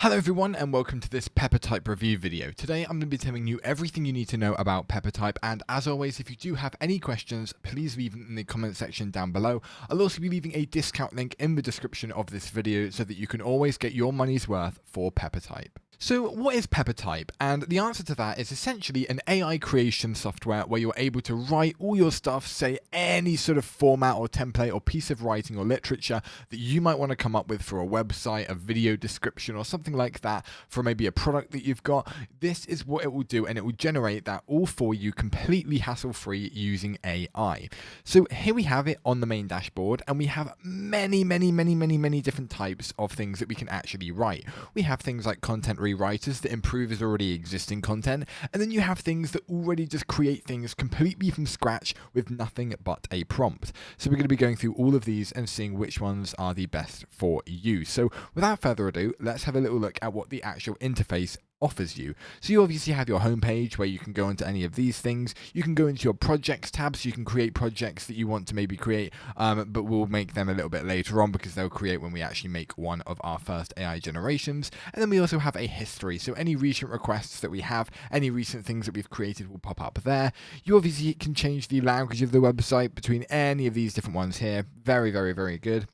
Hello everyone and welcome to this Peppertype review video. Today I'm going to be telling you everything you need to know about Peppertype, and as always, if you do have any questions, please leave them in the comment section down below. I'll also be leaving a discount link in the description of this video so that you can always get your money's worth for Peppertype. So what is Peppertype? And the answer to that is essentially an AI creation software where you're able to write all your stuff, say any sort of format or template or piece of writing or literature that you might want to come up with for a website, a video description or something like that for maybe a product that you've got. This is what it will do, and it will generate that all for you completely hassle-free using AI. So here we have it on the main dashboard, and we have many different types of things that we can actually write. We have things like content rewriters that improves already existing content, and then you have things that already just create things completely from scratch with nothing but a prompt. So we're going to be going through all of these and seeing which ones are the best for you. So without further ado, let's have a little look at what the actual interface offers you. So you obviously have your homepage where you can go into any of these things. You can go into your projects tab, so you can create projects that you want to maybe create, but we'll make them a little bit later on because they'll create when we actually make one of our first AI generations. And then we also have a history, so any recent requests that we have, any recent things that we've created will pop up there. You obviously can change the language of the website between any of these different ones here. Very good.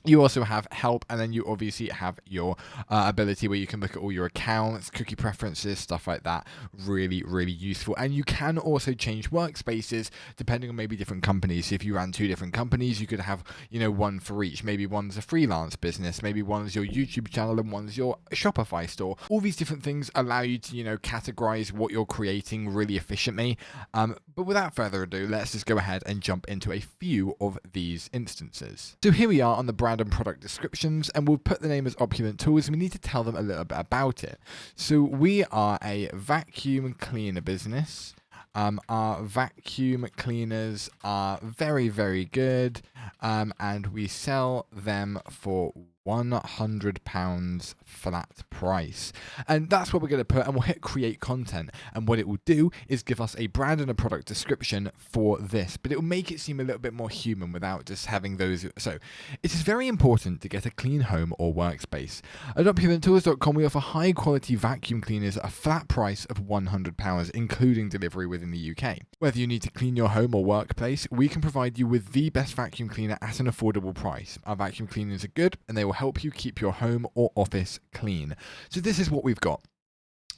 You also have help, and then you obviously have your ability where you can look at all your accounts, cookie preferences, stuff like that. Really useful. And you can also change workspaces depending on maybe different companies. So if you ran two different companies, you could have, one for each. Maybe one's a freelance business, maybe one's your YouTube channel and one's your Shopify store. All these different things allow you to, categorize what you're creating really efficiently. But without further ado, let's just go ahead and jump into a few of these instances. So here we are on the brand and product descriptions, and we'll put the name as Opulent Tools, and we need to tell them a little bit about it. So we are a vacuum cleaner business. Our vacuum cleaners are very good, and we sell them for £100 flat price. And that's what we're going to put, and we'll hit create content, and what it will do is give us a brand and a product description for this, but it will make it seem a little bit more human without just having those. So it is very important to get a clean home or workspace. At opulenttools.com we offer high quality vacuum cleaners at a flat price of £100, including delivery within the UK. Whether you need to clean your home or workplace, we can provide you with the best vacuum cleaner at an affordable price. Our vacuum cleaners are good, and they will help you keep your home or office clean. So this is what we've got.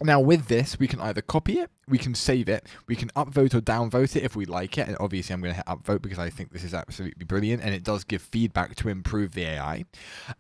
Now with this, we can either copy it, we can save it, we can upvote or downvote it if we like it, and obviously I'm going to hit upvote because I think this is absolutely brilliant and it does give feedback to improve the AI.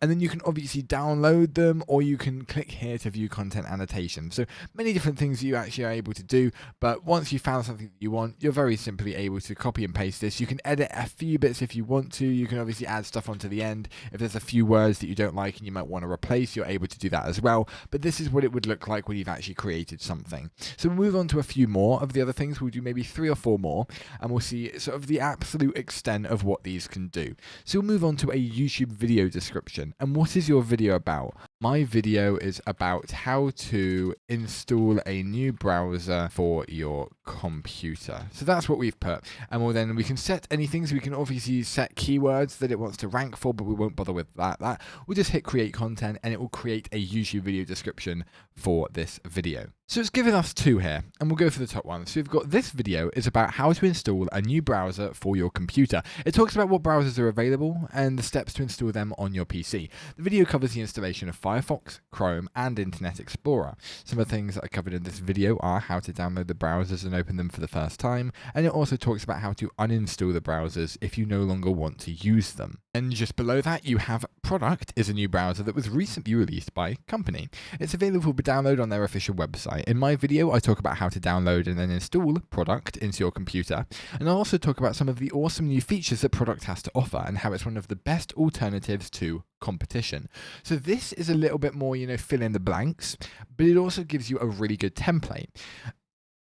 And then you can obviously download them, or you can click here to view content annotation. So many different things that you actually are able to do, but once you found something that you want, you're very simply able to copy and paste this. You can edit a few bits if you want to. You can obviously add stuff onto the end. If there's a few words that you don't like and you might want to replace, you're able to do that as well. But this is what it would look like when you've actually created something. So we'll move on to a few more of the other things. We'll do maybe 3 or 4 more, and we'll see sort of the absolute extent of what these can do. So we'll move on to a YouTube video description. And what is your video about? My video is about how to install a new browser for your computer. So that's what we've put. And we can set anything. So we can obviously set keywords that it wants to rank for, but we won't bother with that. We'll just hit create content, and it will create a YouTube video description for this video. So it's given us 2 here, and we'll go for the top one. So we've got this video is about how to install a new browser for your computer. It talks about what browsers are available and the steps to install them on your PC. The video covers the installation of Firefox, Chrome, and Internet Explorer. Some of the things that are covered in this video are how to download the browsers and open them for the first time, and it also talks about how to uninstall the browsers if you no longer want to use them. And just below that, you have Product is a new browser that was recently released by Company. It's available for download on their official website. In my video, I talk about how to download and then install Product into your computer, and I'll also talk about some of the awesome new features that Product has to offer and how it's one of the best alternatives to competition. So this is a little bit more, fill in the blanks, but it also gives you a really good template.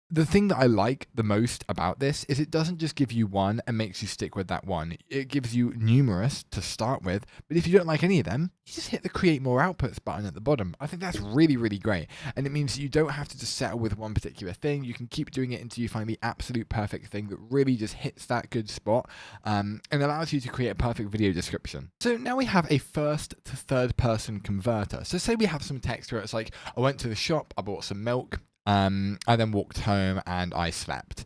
The thing that I like the most about this is it doesn't just give you one and makes you stick with that one. It gives you numerous to start with, but if you don't like any of them, you just hit the create more outputs button at the bottom. I think that's really, really great. And it means that you don't have to just settle with one particular thing. You can keep doing it until you find the absolute perfect thing that really just hits that good spot, and allows you to create a perfect video description. So now we have a first to third person converter. So say we have some text where it's like, I went to the shop, I bought some milk. I then walked home and I slept.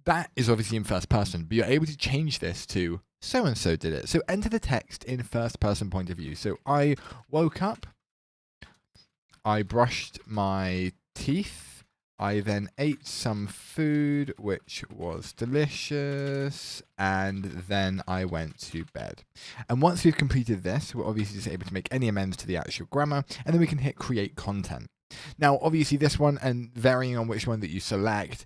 That is obviously in first person, but you're able to change this to so-and-so did it. So enter the text in first person point of view. So I woke up, I brushed my teeth, I then ate some food, which was delicious, and then I went to bed. And once we've completed this, we're obviously just able to make any amends to the actual grammar, and then we can hit create content. Now, obviously, this one, and varying on which one that you select,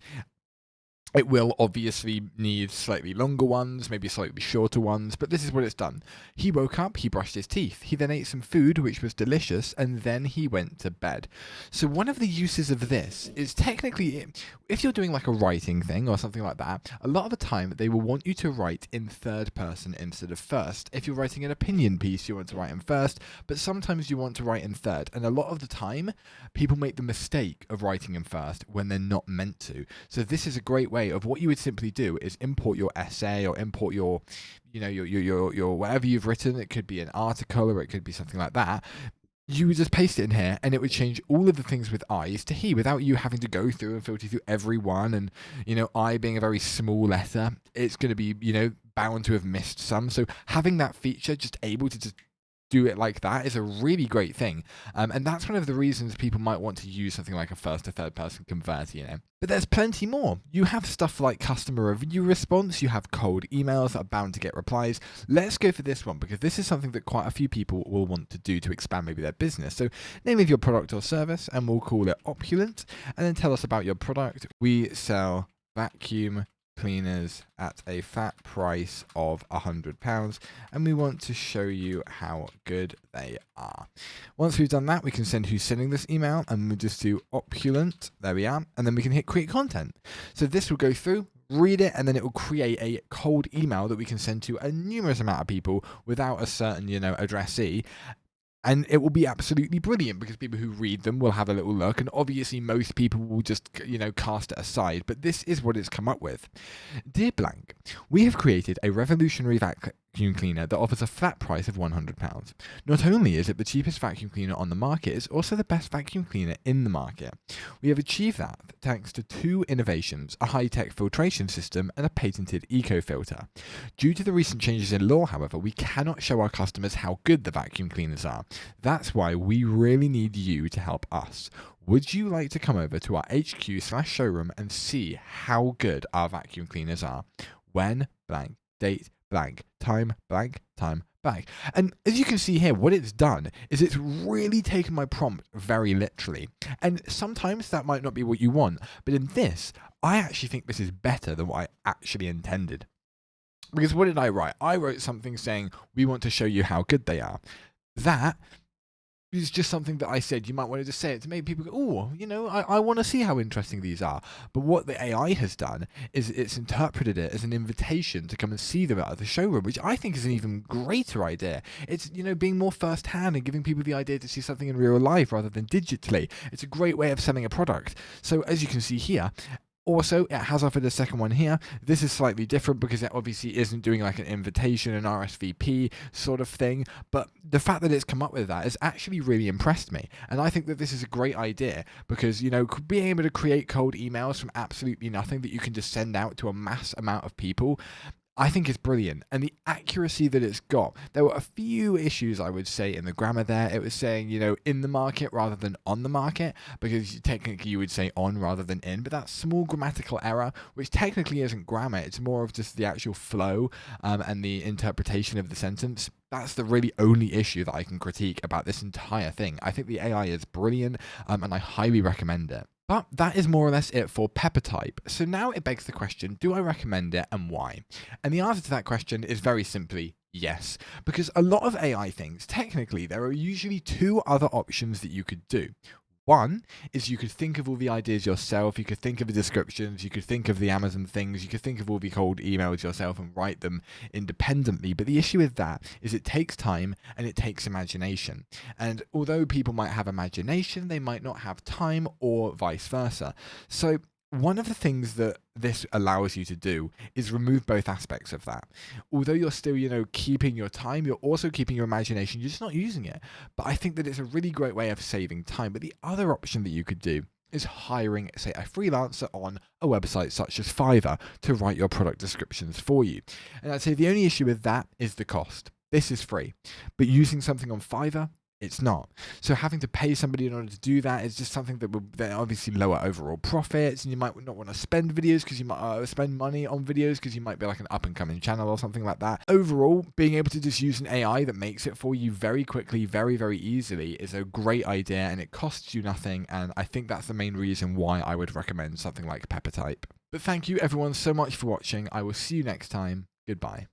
it will obviously need slightly longer ones, maybe slightly shorter ones, but this is what it's done. He woke up, he brushed his teeth, he then ate some food, which was delicious, and then he went to bed. So one of the uses of this is technically, if you're doing like a writing thing or something like that, a lot of the time they will want you to write in third person instead of first. If you're writing an opinion piece, you want to write in first, but sometimes you want to write in third. And a lot of the time, people make the mistake of writing in first when they're not meant to. So this is a great way of what you would simply do is import your essay or import your whatever you've written. It could be an article or it could be something like that. You would just paste it in here and it would change all of the things with I's to he without you having to go through and filter through every one. And, I being a very small letter, it's going to be, bound to have missed some. So having that feature just able to just do it like that is a really great thing. And that's one of the reasons people might want to use something like a first to third person converter, But there's plenty more. You have stuff like customer review response, you have cold emails that are bound to get replies. Let's go for this one because this is something that quite a few people will want to do to expand maybe their business. So name of your product or service and we'll call it Opulent, and then tell us about your product. We sell vacuum cleaners at a fat price of £100 and we want to show you how good they are. Once we've done that, we can send who's sending this email and we'll just do Opulent, there we are, and then we can hit create content. So this will go through, read it, and then it will create a cold email that we can send to a numerous amount of people without a certain addressee. And it will be absolutely brilliant because people who read them will have a little look, and obviously most people will just, cast it aside. But this is what it's come up with. Dear Blank, we have created a revolutionary vacuum cleaner that offers a flat price of £100. Not only is it the cheapest vacuum cleaner on the market, it's also the best vacuum cleaner in the market. We have achieved that thanks to two innovations, a high-tech filtration system and a patented eco-filter. Due to the recent changes in law, however, we cannot show our customers how good the vacuum cleaners are. That's why we really need you to help us. Would you like to come over to our HQ/showroom and see how good our vacuum cleaners are? When, blank, date, blank, time, blank, time, blank. And as you can see here, what it's done is it's really taken my prompt very literally. And sometimes that might not be what you want, but in this, I actually think this is better than what I actually intended. Because what did I write? I wrote something saying, we want to show you how good they are. That is just something that I said. You might want to just say it to make people go, oh, I want to see how interesting these are. But what the AI has done is it's interpreted it as an invitation to come and see them at the showroom, which I think is an even greater idea. It's, being more first-hand and giving people the idea to see something in real life rather than digitally. It's a great way of selling a product. So as you can see here, also, it has offered a second one here. This is slightly different because it obviously isn't doing like an invitation, an RSVP sort of thing. But the fact that it's come up with that has actually really impressed me. And I think that this is a great idea because, being able to create cold emails from absolutely nothing that you can just send out to a mass amount of people, I think it's brilliant. And the accuracy that it's got, there were a few issues, I would say, in the grammar there. It was saying, in the market rather than on the market, because technically you would say on rather than in, but that small grammatical error, which technically isn't grammar, it's more of just the actual flow and the interpretation of the sentence. That's the really only issue that I can critique about this entire thing. I think the AI is brilliant and I highly recommend it. But that is more or less it for Peppertype. So now it begs the question, do I recommend it and why? And the answer to that question is very simply yes. Because a lot of AI things, technically, there are usually two other options that you could do. One is you could think of all the ideas yourself, you could think of the descriptions, you could think of the Amazon things, you could think of all the cold emails yourself and write them independently. But the issue with that is it takes time and it takes imagination. And although people might have imagination, they might not have time, or vice versa. So one of the things that this allows you to do is remove both aspects of that. Although you're still, keeping your time, you're also keeping your imagination, you're just not using it. But I think that it's a really great way of saving time. But the other option that you could do is hiring, say, a freelancer on a website such as Fiverr to write your product descriptions for you. And I'd say the only issue with that is the cost. This is free, but using something on Fiverr, it's not. So having to pay somebody in order to do that is just something that will then obviously lower overall profits, and you might not want to spend videos because you might spend money on videos because you might be like an up and coming channel or something like that. Overall, being able to just use an AI that makes it for you very quickly, very, very easily is a great idea, and it costs you nothing. And I think that's the main reason why I would recommend something like Peppertype. But thank you everyone so much for watching. I will see you next time. Goodbye.